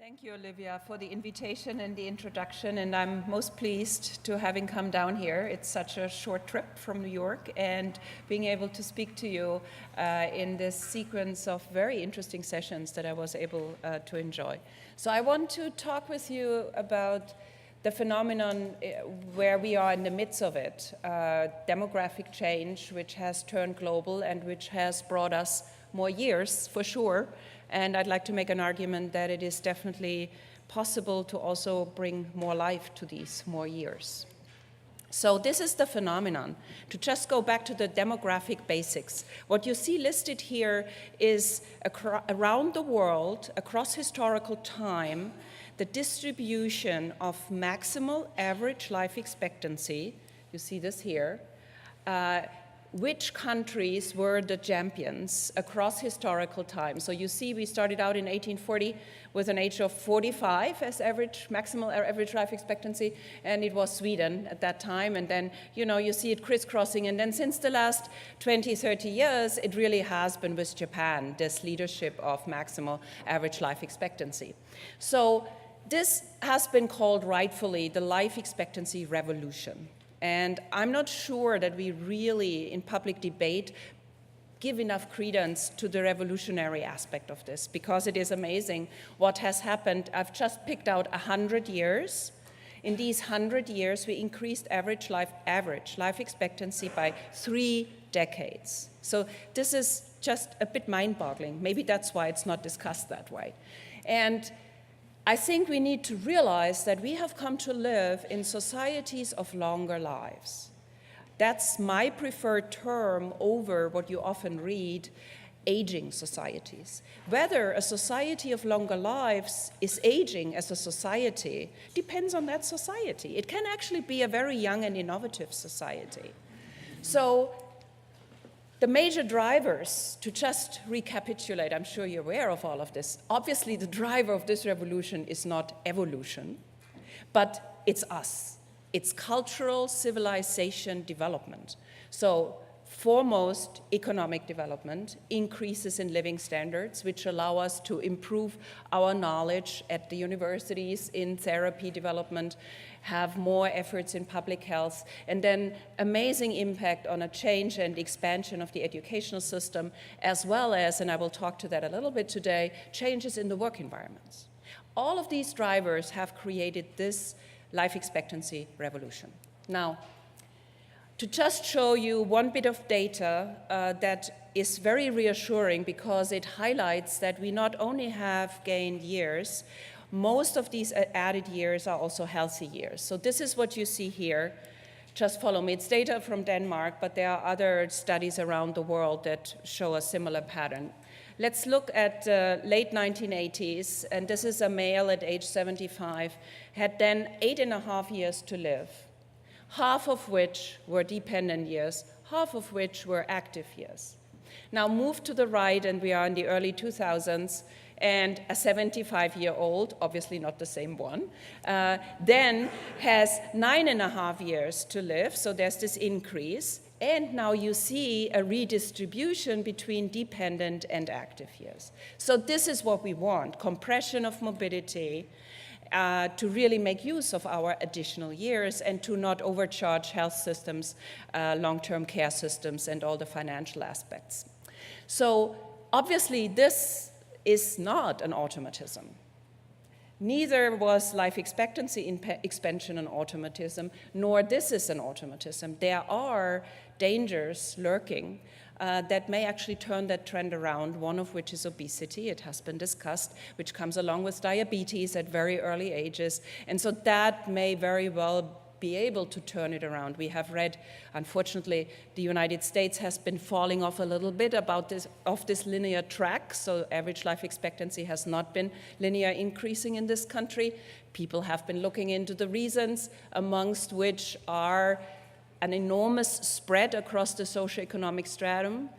Thank you, Olivia, for the invitation and the introduction, and I'm most pleased to having come down here. It's such a short trip from New York, and being able to speak to you in this sequence of very interesting sessions that I was able to enjoy. So I want to talk with you about the phenomenon where we are in the midst of it, demographic change, which has turned global and which has brought us more years, for sure. And I'd like to make an argument that it is definitely possible to also bring more life to these more years. So this is the phenomenon. To just go back to the demographic basics, what you see listed here is around the world, across historical time, the distribution of maximal average life expectancy. You see this here. Which countries were the champions across historical time. So you see we started out in 1840 with an age of 45 as maximal average life expectancy, and it was Sweden at that time, and then you see it crisscrossing, and then since the last 20, 30 years, it really has been with Japan, this leadership of maximal average life expectancy. So this has been called rightfully the life expectancy revolution. And I'm not sure that we really, in public debate, give enough credence to the revolutionary aspect of this, because it is amazing what has happened. I've just picked out 100 years. In these 100 years, we increased average life expectancy by 3 decades. So this is just a bit mind-boggling. Maybe that's why it's not discussed that way. And I think we need to realize that we have come to live in societies of longer lives. That's my preferred term over what you often read, aging societies. Whether a society of longer lives is aging as a society depends on that society. It can actually be a very young and innovative society. So the major drivers, to just recapitulate, I'm sure you're aware of all of this. Obviously, the driver of this revolution is not evolution, but it's us. It's cultural civilization development. So foremost, economic development, increases in living standards, which allow us to improve our knowledge at the universities in therapy development, have more efforts in public health, and then amazing impact on a change and expansion of the educational system, as well as, and I will talk to that a little bit today, changes in the work environments. All of these drivers have created this life expectancy revolution. Now, to just show you one bit of data that is very reassuring, because it highlights that we not only have gained years, most of these added years are also healthy years. So this is what you see here. Just follow me. It's data from Denmark, but there are other studies around the world that show a similar pattern. Let's look at late 1980s, and this is a male at age 75, had then 8.5 years to live, half of which were dependent years, half of which were active years. Now move to the right, and we are in the early 2000s, and a 75-year-old, obviously not the same one, then has 9.5 years to live, so there's this increase, and now you see a redistribution between dependent and active years. So this is what we want, compression of mobility, to really make use of our additional years and to not overcharge health systems, long-term care systems, and all the financial aspects. So obviously this is not an automatism. Neither was life expectancy expansion an automatism, nor this is an automatism. There are dangers lurking that may actually turn that trend around, one of which is obesity. It has been discussed, which comes along with diabetes at very early ages. And so that may very well be able to turn it around. We have read, unfortunately, the United States has been falling off a little bit off this linear track, so average life expectancy has not been linear increasing in this country. People have been looking into the reasons, amongst which are an enormous spread across the socioeconomic stratum,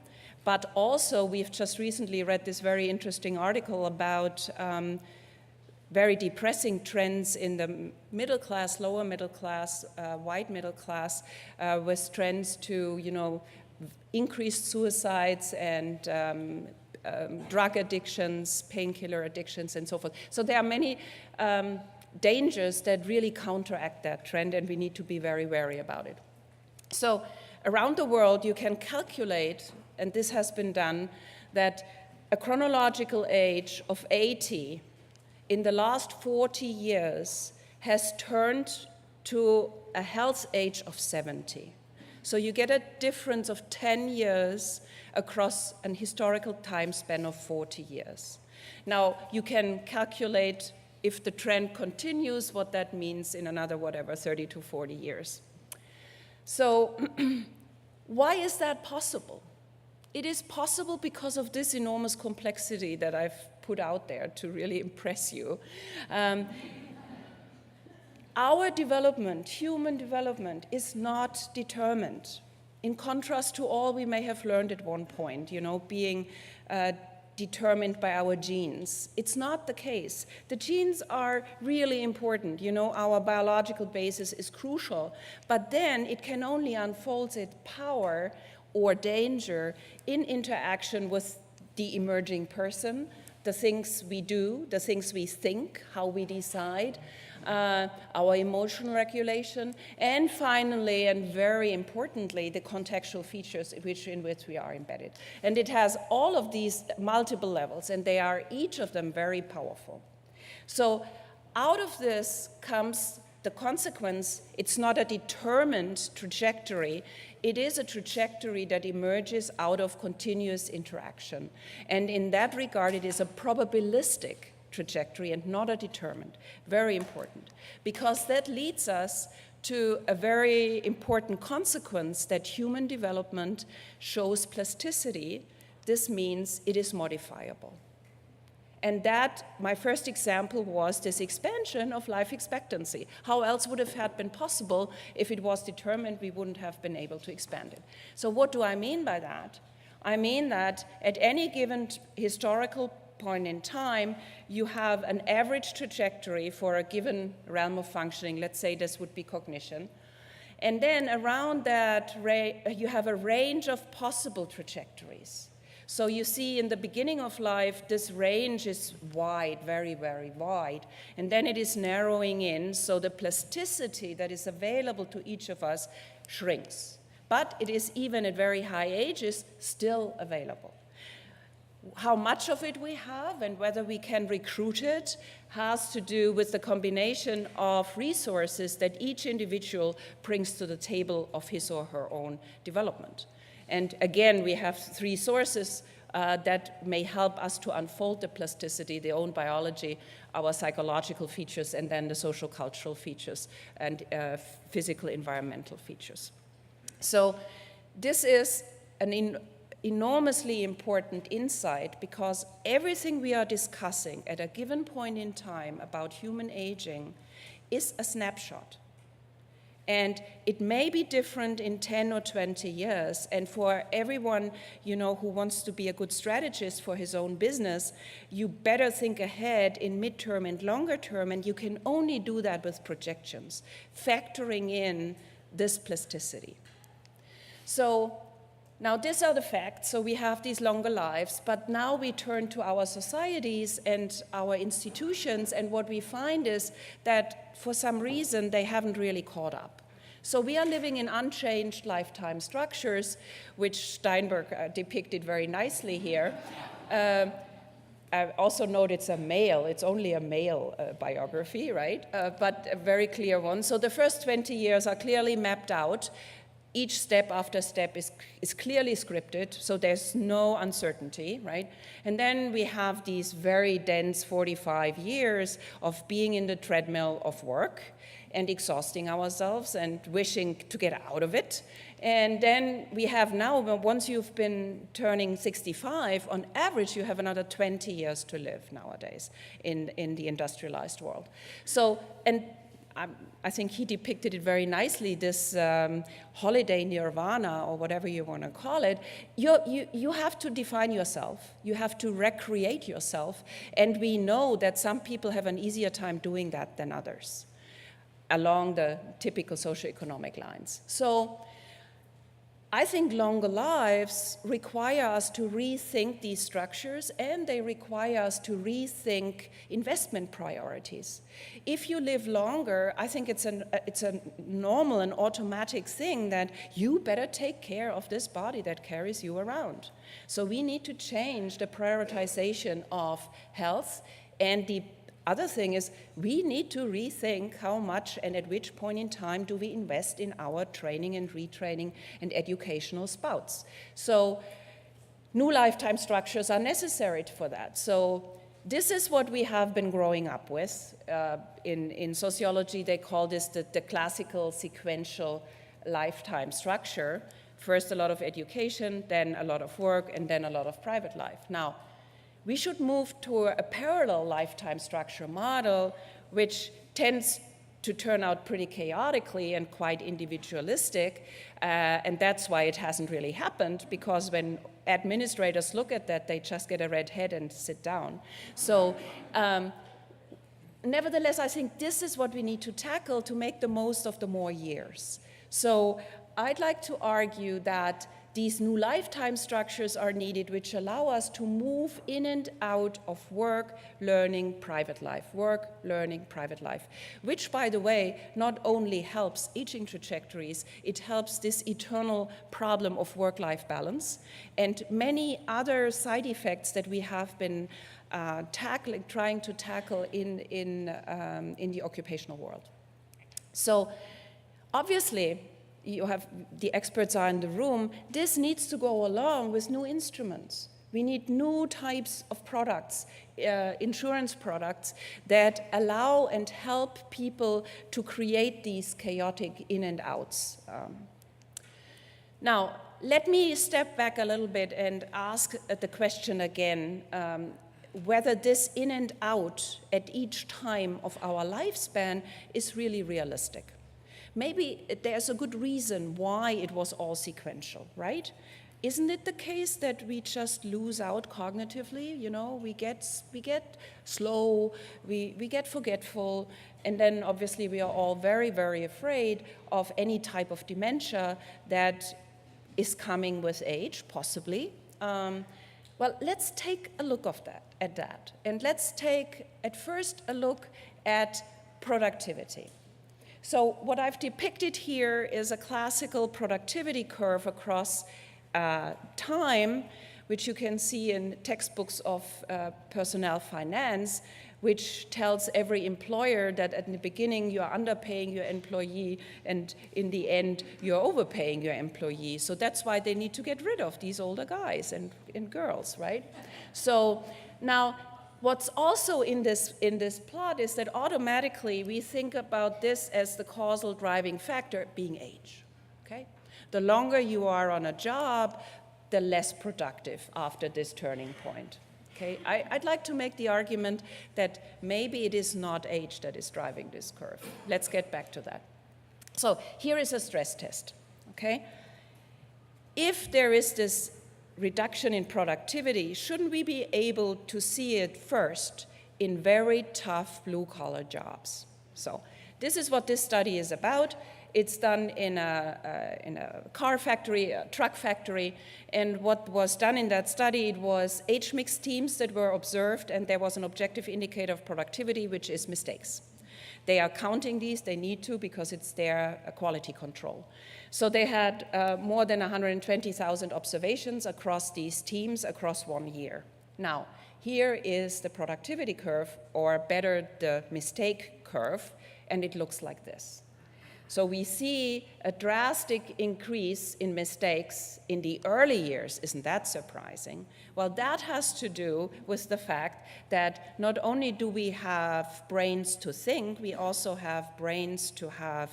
but also we've just recently read this very interesting article about very depressing trends in the middle class, lower middle class, white middle class, with trends to, increased suicides and drug addictions, painkiller addictions, and so forth. So there are many dangers that really counteract that trend, and we need to be very wary about it. So around the world, you can calculate, and this has been done, that a chronological age of 80 in the last 40 years has turned to a health age of 70. So you get a difference of 10 years across an historical time span of 40 years. Now, you can calculate if the trend continues, what that means in another, 30 to 40 years. So why is that possible? It is possible because of this enormous complexity that I've put out there to really impress you. Our development, human development, is not determined. In contrast to all we may have learned at one point, being determined by our genes. It's not the case. The genes are really important. Our biological basis is crucial, but then it can only unfold its power or danger in interaction with the emerging person, the things we do, the things we think, how we decide, our emotional regulation, and finally, and very importantly, the contextual features in which we are embedded. And it has all of these multiple levels, and they are each of them very powerful. So out of this comes the consequence. It's not a determined trajectory. It is a trajectory that emerges out of continuous interaction. And in that regard, it is a probabilistic trajectory and not a determined. Very important, because that leads us to a very important consequence that human development shows plasticity. This means it is modifiable. And that, my first example was this expansion of life expectancy. How else would have had been possible if it was determined we wouldn't have been able to expand it? So what do I mean by that? I mean that at any given historical point in time, you have an average trajectory for a given realm of functioning. Let's say this would be cognition. And then around that, you have a range of possible trajectories. So you see in the beginning of life, this range is wide, very, very wide. And then it is narrowing in, so the plasticity that is available to each of us shrinks. But it is, even at very high ages, still available. How much of it we have and whether we can recruit it has to do with the combination of resources that each individual brings to the table of his or her own development. And again, we have three sources that may help us to unfold the plasticity: the own biology, our psychological features, and then the social cultural features and physical environmental features. So this is an enormously important insight, because everything we are discussing at a given point in time about human aging is a snapshot. And it may be different in 10 or 20 years. And for everyone, who wants to be a good strategist for his own business, you better think ahead in midterm and longer term, and you can only do that with projections, factoring in this plasticity. So now these are the facts. So we have these longer lives, but now we turn to our societies and our institutions, and what we find is that for some reason they haven't really caught up. So we are living in unchanged lifetime structures, which Steinberg depicted very nicely here. I also note it's only a male biography, right? But a very clear one. So the first 20 years are clearly mapped out. Each step after step is clearly scripted, so there's no uncertainty, right? And then we have these very dense 45 years of being in the treadmill of work and exhausting ourselves and wishing to get out of it. And then we have now, once you've been turning 65, on average you have another 20 years to live nowadays in the industrialized world. So, and I think he depicted it very nicely, this holiday nirvana, or whatever you want to call it. You have to define yourself. You have to recreate yourself. And we know that some people have an easier time doing that than others, along the typical socioeconomic lines. So I think longer lives require us to rethink these structures, and they require us to rethink investment priorities. If you live longer, I think it's a normal and automatic thing that you better take care of this body that carries you around. So we need to change the prioritization of health, and the other thing is we need to rethink how much and at which point in time do we invest in our training and retraining and educational spouts. So new lifetime structures are necessary for that. So this is what we have been growing up with. In sociology, they call this the classical sequential lifetime structure. First a lot of education, then a lot of work, and then a lot of private life. Now, we should move to a parallel lifetime structure model, which tends to turn out pretty chaotically and quite individualistic, and that's why it hasn't really happened, because when administrators look at that, they just get a red head and sit down. So nevertheless, I think this is what we need to tackle to make the most of the more years. So I'd like to argue that these new lifetime structures are needed, which allow us to move in and out of work, learning, private life, work, learning, private life, which, by the way, not only helps aging trajectories, it helps this eternal problem of work-life balance and many other side effects that we have been trying to tackle in the occupational world. So, obviously, the experts are in the room, this needs to go along with new instruments. We need new types of products, insurance products, that allow and help people to create these chaotic in and outs. Now, let me step back a little bit and ask the question again, whether this in and out at each time of our lifespan is really realistic. Maybe there's a good reason why it was all sequential, right? Isn't it the case that we just lose out cognitively? You know, we get slow, we get forgetful, and then obviously we are all very, very afraid of any type of dementia that is coming with age, possibly. Well, let's take a look at that. And let's take, at first, a look at productivity. So what I've depicted here is a classical productivity curve across time, which you can see in textbooks of personnel finance, which tells every employer that at the beginning you are underpaying your employee and in the end you're overpaying your employee. So that's why they need to get rid of these older guys and girls, right? So now, what's also in this plot is that automatically we think about this as the causal driving factor being age, okay? The longer you are on a job, the less productive after this turning point, okay? I'd like to make the argument that maybe it is not age that is driving this curve. Let's get back to that. So here is a stress test, okay? If there is this reduction in productivity, shouldn't we be able to see it first in very tough blue-collar jobs? So this is what this study is about. It's done in a car factory, a truck factory, and what was done in that study, it was age-mixed teams that were observed, and there was an objective indicator of productivity, which is mistakes. They are counting these, they need to, because it's their quality control. So they had more than 120,000 observations across these teams across 1 year. Now, here is the productivity curve, or better, the mistake curve, and it looks like this. So we see a drastic increase in mistakes in the early years. Isn't that surprising? Well, that has to do with the fact that not only do we have brains to think, we also have brains to have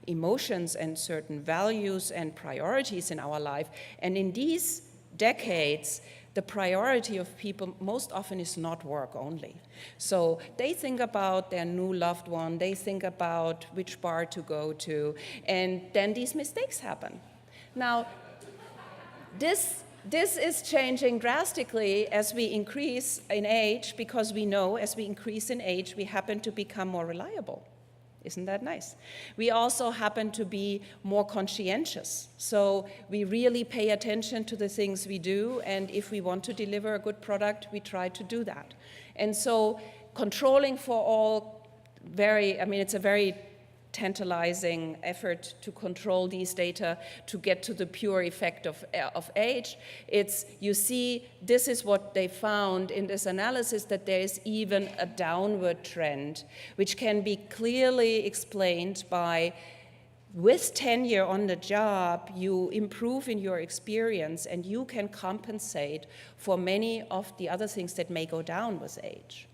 emotions and certain values and priorities in our life. And in these decades, the priority of people most often is not work only. So they think about their new loved one, they think about which bar to go to, and then these mistakes happen. Now, this is changing drastically as we increase in age, because we know as we increase in age, we happen to become more reliable. Isn't that nice? We also happen to be more conscientious. So we really pay attention to the things we do, and if we want to deliver a good product, we try to do that. And so controlling for all it's a very tantalizing effort to control these data to get to the pure effect of age. You see, this is what they found in this analysis, that there is even a downward trend, which can be clearly explained by, with tenure on the job, you improve in your experience and you can compensate for many of the other things that may go down with age.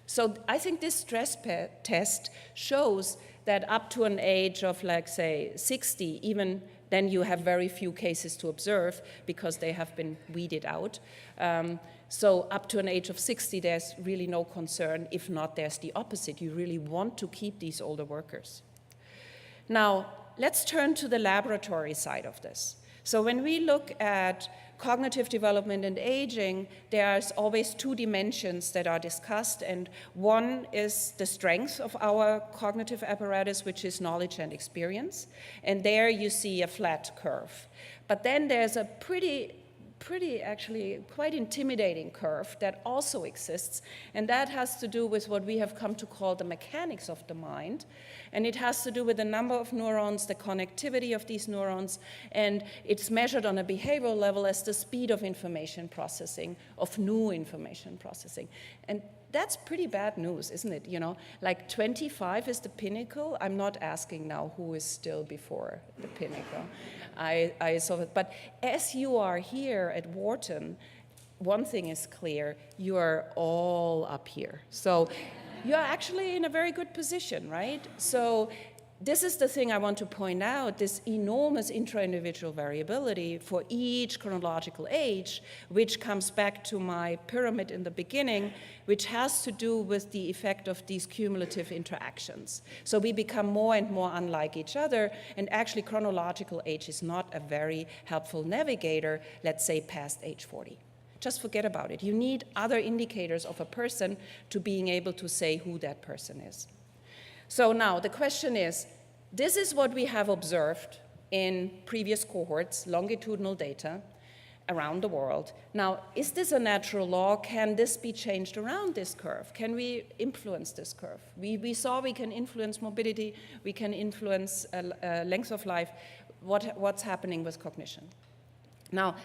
So I think this stress test shows that up to an age of, like, say, 60, even then you have very few cases to observe because they have been weeded out. So up to an age of 60, there's really no concern. If not, there's the opposite. You really want to keep these older workers. Now, let's turn to the laboratory side of this. So when we look at cognitive development and aging, there's always two dimensions that are discussed, and one is the strength of our cognitive apparatus, which is knowledge and experience, and there you see a flat curve. But then there's a pretty actually quite intimidating curve that also exists, and that has to do with what we have come to call the mechanics of the mind, and it has to do with the number of neurons, the connectivity of these neurons, and it's measured on a behavioral level as the speed of information processing, of new information processing. And that's pretty bad news, isn't it? You know, like 25 is the pinnacle. I'm not asking now who is still before the pinnacle. I saw it. But as you are here at Wharton, one thing is clear: you are all up here. So you're actually in a very good position, right? So this is the thing I want to point out, this enormous intra-individual variability for each chronological age, which comes back to my pyramid in the beginning, which has to do with the effect of these cumulative interactions. So we become more and more unlike each other, and actually chronological age is not a very helpful navigator, let's say past age 40. Just forget about it. You need other indicators of a person to being able to say who that person is. So now the question is, this is what we have observed in previous cohorts, longitudinal data around the world. Now, is this a natural law? Can this be changed around this curve? Can we influence this curve? We saw we can influence mobility, we can influence length of life. What's happening with cognition? Now,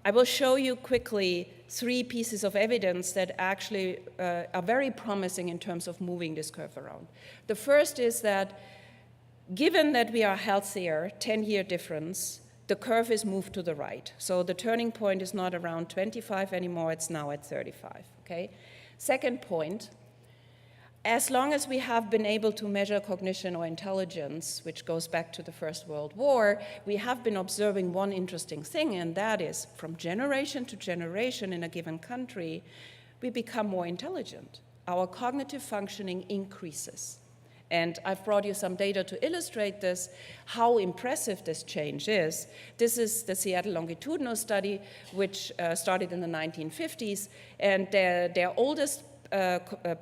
I will show you quickly 3 pieces of evidence that actually are very promising in terms of moving this curve around. The first is that given that we are healthier, 10-year difference, the curve is moved to the right. So the turning point is not around 25 anymore, it's now at 35, okay? Second point, as long as we have been able to measure cognition or intelligence, which goes back to the First World War, we have been observing one interesting thing, and that is from generation to generation in a given country, we become more intelligent. Our cognitive functioning increases. And I've brought you some data to illustrate this, how impressive this change is. This is the Seattle Longitudinal study, which started in the 1950s, and their oldest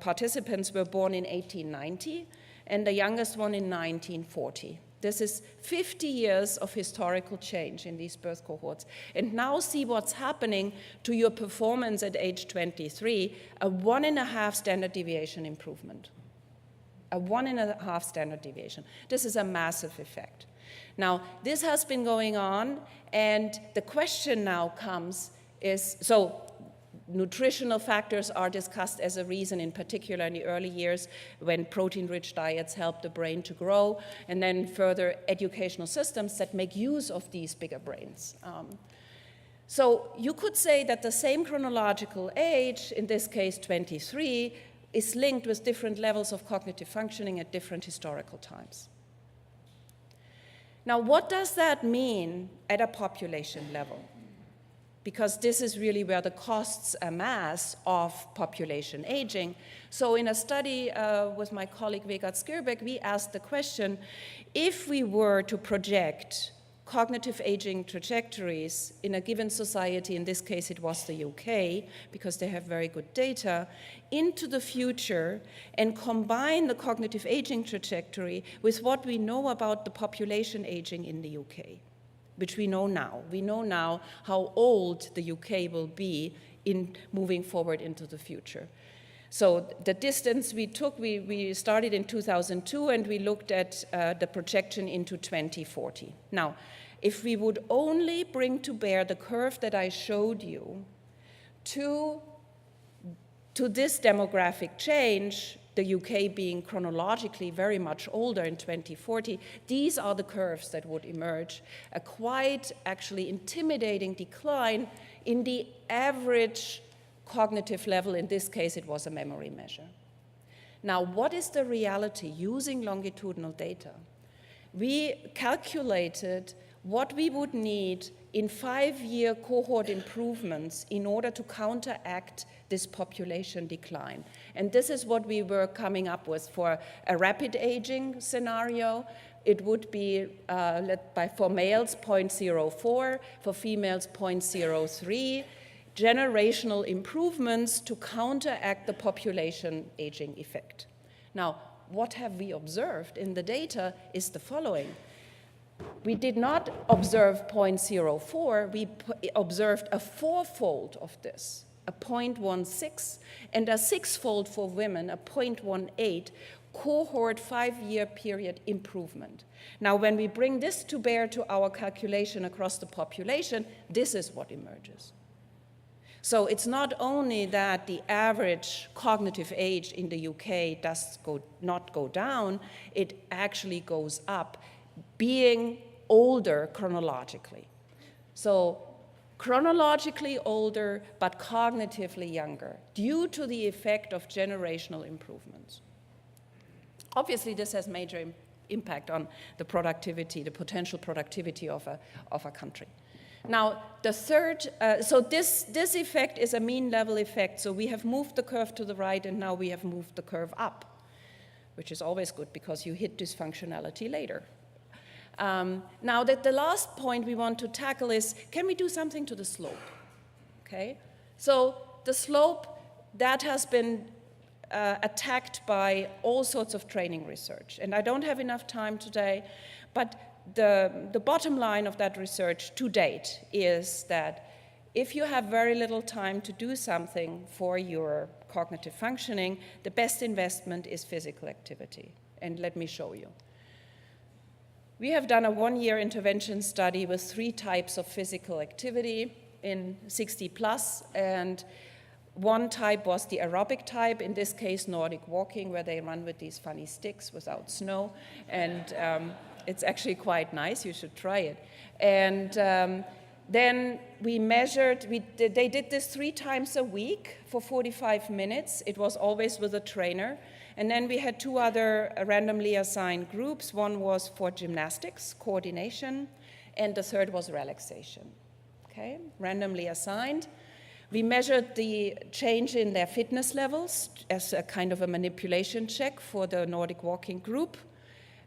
participants were born in 1890, and the youngest one in 1940. This is 50 years of historical change in these birth cohorts. And now see what's happening to your performance at age 23, a 1.5 standard deviation improvement. A 1.5 standard deviation. This is a massive effect. Now, this has been going on, and the question now comes is, so nutritional factors are discussed as a reason, in particular in the early years when protein-rich diets help the brain to grow, and then further educational systems that make use of these bigger brains. So you could say that the same chronological age, in this case 23, is linked with different levels of cognitive functioning at different historical times. Now, what does that mean at a population level? Because this is really where the costs amass of population aging. So in a study with my colleague Vegard Skirbeck, we asked the question, if we were to project cognitive aging trajectories in a given society, in this case it was the UK, because they have very good data, into the future and combine the cognitive aging trajectory with what we know about the population aging in the UK, which we know now. We know now how old the UK will be in moving forward into the future. So the distance we took, we started in 2002 and we looked at the projection into 2040. Now, if we would only bring to bear the curve that I showed you to this demographic change, the UK being chronologically very much older in 2040, these are the curves that would emerge, a quite actually intimidating decline in the average cognitive level. In this case, it was a memory measure. Now, what is the reality using longitudinal data? We calculated what we would need in 5-year cohort improvements in order to counteract this population decline. And this is what we were coming up with for a rapid aging scenario. It would be, for males, 0.04, for females, 0.03, generational improvements to counteract the population aging effect. Now, what have we observed in the data is the following. We did not observe 0.04, we observed a 4-fold of this, a 0.16, and a 6-fold for women, a 0.18, cohort 5-year period improvement. Now, when we bring this to bear to our calculation across the population, this is what emerges. So it's not only that the average cognitive age in the UK does not go down, it actually goes up, being older chronologically. So chronologically older, but cognitively younger, due to the effect of generational improvements. Obviously, this has major impact on the productivity, the potential productivity of a country. Now, the third, so this effect is a mean level effect. So we have moved the curve to the right, and now we have moved the curve up, which is always good because you hit dysfunctionality later. Now, the last point we want to tackle is, can we do something to the slope? Okay, so the slope, that has been attacked by all sorts of training research. And I don't have enough time today, but the bottom line of that research to date is that if you have very little time to do something for your cognitive functioning, the best investment is physical activity. And let me show you. We have done a 1-year intervention study with 3 types of physical activity in 60 plus, and one type was the aerobic type, in this case Nordic Walking, where they run with these funny sticks without snow, and it's actually quite nice, you should try it. And then we measured, they did this 3 times a week for 45 minutes. It was always with a trainer. And then we had 2 other randomly assigned groups. One was for gymnastics, coordination, and the third was relaxation. Okay, randomly assigned. We measured the change in their fitness levels as a kind of a manipulation check for the Nordic Walking group.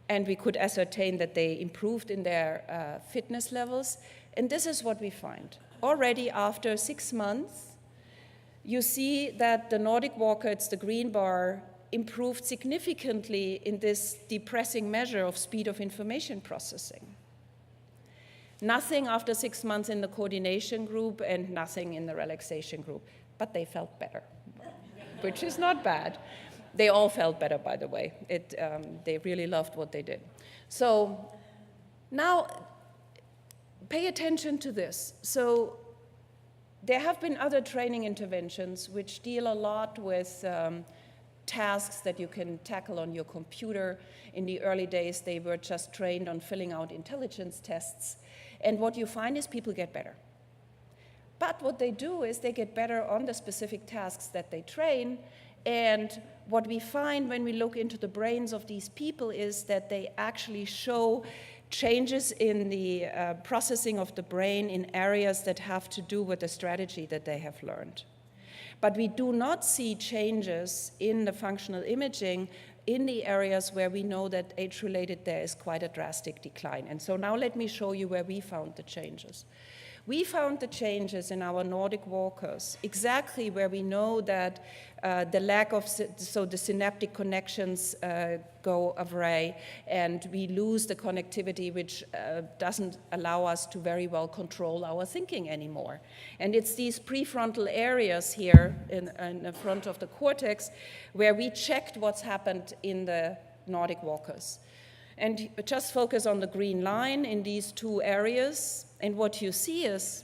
And we could ascertain that they improved in their fitness levels. And this is what we find. Already after 6 months, you see that the Nordic walker, it's the green bar, improved significantly in this depressing measure of speed of information processing. Nothing after 6 months in the coordination group and nothing in the relaxation group, but they felt better, which is not bad. They all felt better, by the way. They really loved what they did. So now, pay attention to this. So there have been other training interventions which deal a lot with tasks that you can tackle on your computer. In the early days, they were just trained on filling out intelligence tests. And what you find is people get better. But what they do is they get better on the specific tasks that they train. And what we find when we look into the brains of these people is that they actually show changes in the processing of the brain in areas that have to do with the strategy that they have learned. But we do not see changes in the functional imaging in the areas where we know that age-related there is quite a drastic decline. And so now let me show you where we found the changes. We found the changes in our Nordic walkers, exactly where we know that the lack of, so the synaptic connections go awry, and we lose the connectivity, which doesn't allow us to very well control our thinking anymore. And it's these prefrontal areas here in the front of the cortex where we checked what's happened in the Nordic walkers. And just focus on the green line in these two areas. And what you see is,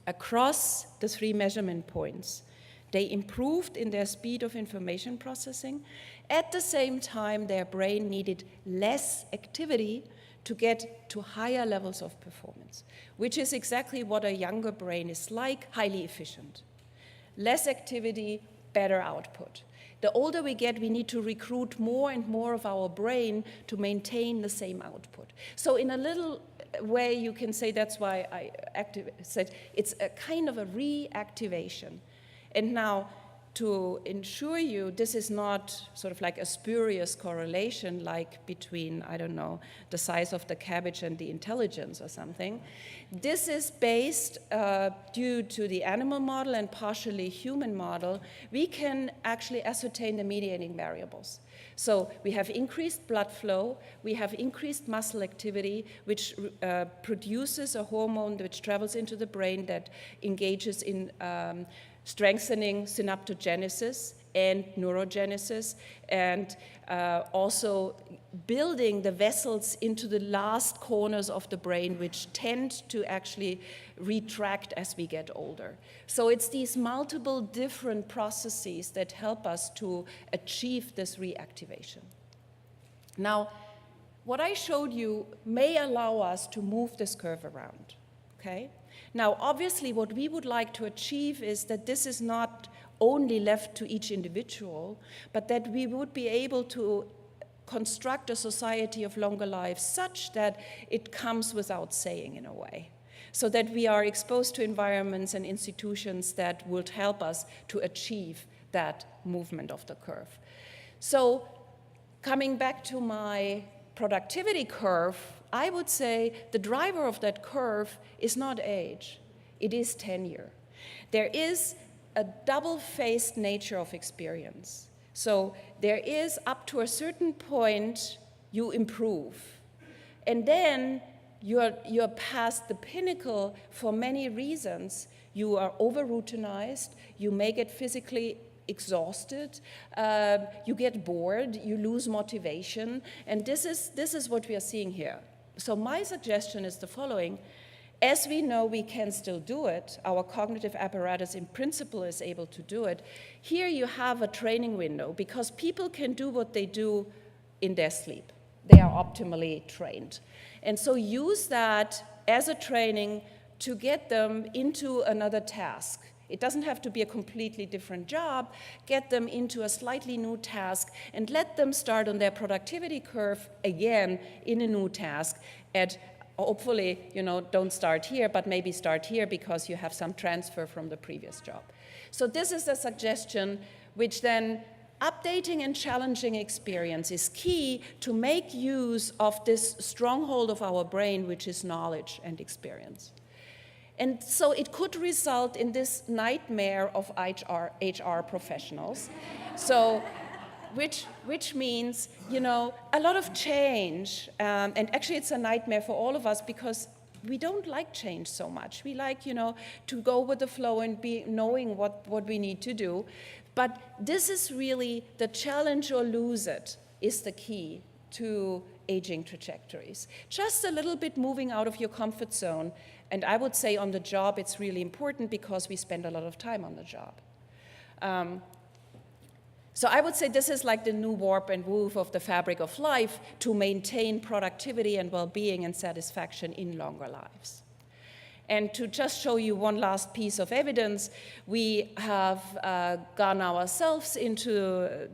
across the 3 measurement points, they improved in their speed of information processing. At the same time, their brain needed less activity to get to higher levels of performance, which is exactly what a younger brain is like, highly efficient. Less activity, better output. The older we get, we need to recruit more and more of our brain to maintain the same output. So in a little way, you can say that's why I said it's a kind of a reactivation. And now, to ensure you this is not sort of like a spurious correlation like between, I don't know, the size of the cabbage and the intelligence or something, this is based due to the animal model and partially human model. We can actually ascertain the mediating variables. So we have increased blood flow, we have increased muscle activity, which produces a hormone which travels into the brain that engages in strengthening synaptogenesis and neurogenesis, and also building the vessels into the last corners of the brain, which tend to actually retract as we get older. So it's these multiple different processes that help us to achieve this reactivation. Now, what I showed you may allow us to move this curve around, okay? Now, obviously, what we would like to achieve is that this is not only left to each individual, but that we would be able to construct a society of longer lives such that it comes without saying, in a way, so that we are exposed to environments and institutions that would help us to achieve that movement of the curve. So, coming back to my productivity curve, I would say the driver of that curve is not age, it is tenure. There is a double-faced nature of experience. So there is, up to a certain point, you improve. And then you're past the pinnacle for many reasons. You are over-routinized, you may get physically exhausted, you get bored, you lose motivation, and this is what we are seeing here. So my suggestion is the following. As we know we can still do it, our cognitive apparatus in principle is able to do it, here you have a training window because people can do what they do in their sleep. They are optimally trained. And so use that as a training to get them into another task. It doesn't have to be a completely different job. Get them into a slightly new task and let them start on their productivity curve again in a new task. And hopefully, don't start here, but maybe start here because you have some transfer from the previous job. So this is a suggestion which then updating and challenging experience is key to make use of this stronghold of our brain, which is knowledge and experience. And so it could result in this nightmare of HR professionals. So, which means, a lot of change. And actually it's a nightmare for all of us because we don't like change so much. We like, to go with the flow and be knowing what we need to do. But this is really the challenge or lose it is the key to aging trajectories. Just a little bit moving out of your comfort zone. And I would say on the job, it's really important because we spend a lot of time on the job. So I would say this is like the new warp and woof of the fabric of life to maintain productivity and well-being and satisfaction in longer lives. And to just show you one last piece of evidence, we have gone ourselves into,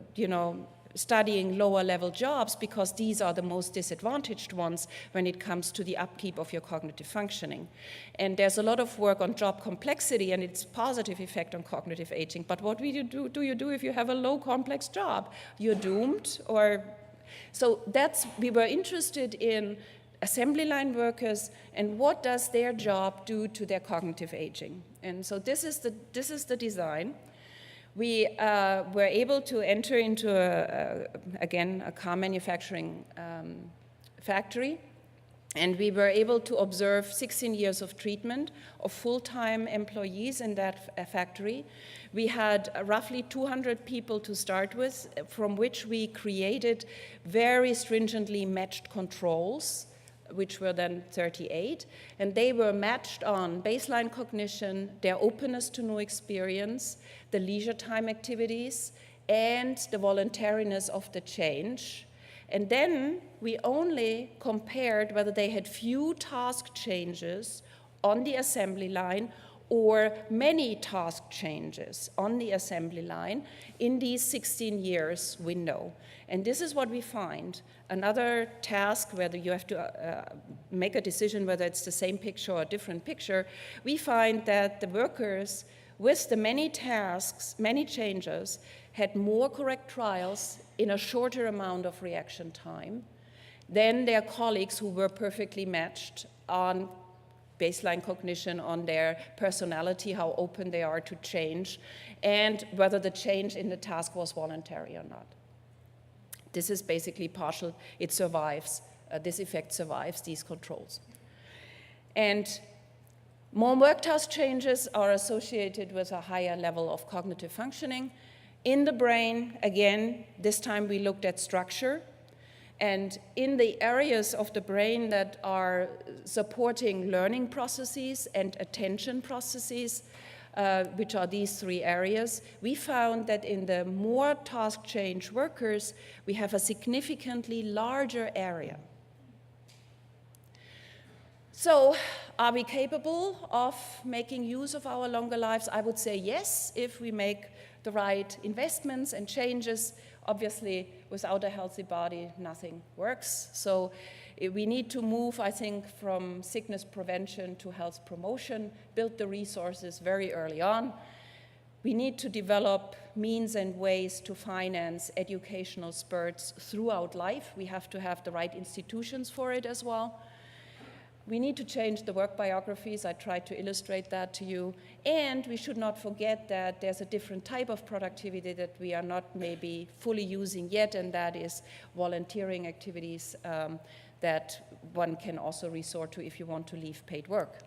studying lower level jobs because these are the most disadvantaged ones when it comes to the upkeep of your cognitive functioning. And there's a lot of work on job complexity and its positive effect on cognitive aging. But what do you do if you have a low complex job? You're doomed. So we were interested in assembly line workers and what does their job do to their cognitive aging. And so this is the design. We were able to enter into, again, a car manufacturing factory, and we were able to observe 16 years of treatment of full-time employees in that factory. We had roughly 200 people to start with, from which we created very stringently matched controls, which were then 38, and they were matched on baseline cognition, their openness to new experience, the leisure time activities, and the voluntariness of the change. And then we only compared whether they had few task changes on the assembly line or many task changes on the assembly line in these 16 years window. And this is what we find. Another task where you have to make a decision whether it's the same picture or a different picture, we find that the workers with the many tasks, many changes, had more correct trials in a shorter amount of reaction time than their colleagues who were perfectly matched on baseline cognition, on their personality, how open they are to change, and whether the change in the task was voluntary or not. This is basically partial. It survives. This effect survives these controls. And more work task changes are associated with a higher level of cognitive functioning. In the brain, again, this time we looked at structure. And in the areas of the brain that are supporting learning processes and attention processes, which are these three areas, we found that in the more task change workers, we have a significantly larger area. So, are we capable of making use of our longer lives? I would say yes, if we make the right investments and changes. Obviously, without a healthy body, nothing works. So we need to move, I think, from sickness prevention to health promotion, build the resources very early on. We need to develop means and ways to finance educational spurts throughout life. We have to have the right institutions for it as well. We need to change the work biographies. I tried to illustrate that to you. And we should not forget that there's a different type of productivity that we are not maybe fully using yet, and that is volunteering activities that one can also resort to if you want to leave paid work.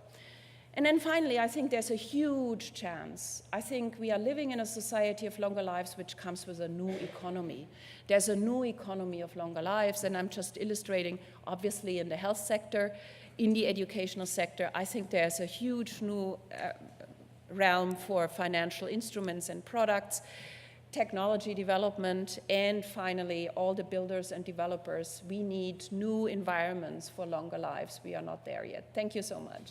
And then finally, I think there's a huge chance. I think we are living in a society of longer lives which comes with a new economy. There's a new economy of longer lives, and I'm just illustrating, obviously, in the health sector, in the educational sector. I think there's a huge new realm for financial instruments and products, technology development, and finally, all the builders and developers. We need new environments for longer lives. We are not there yet. Thank you so much.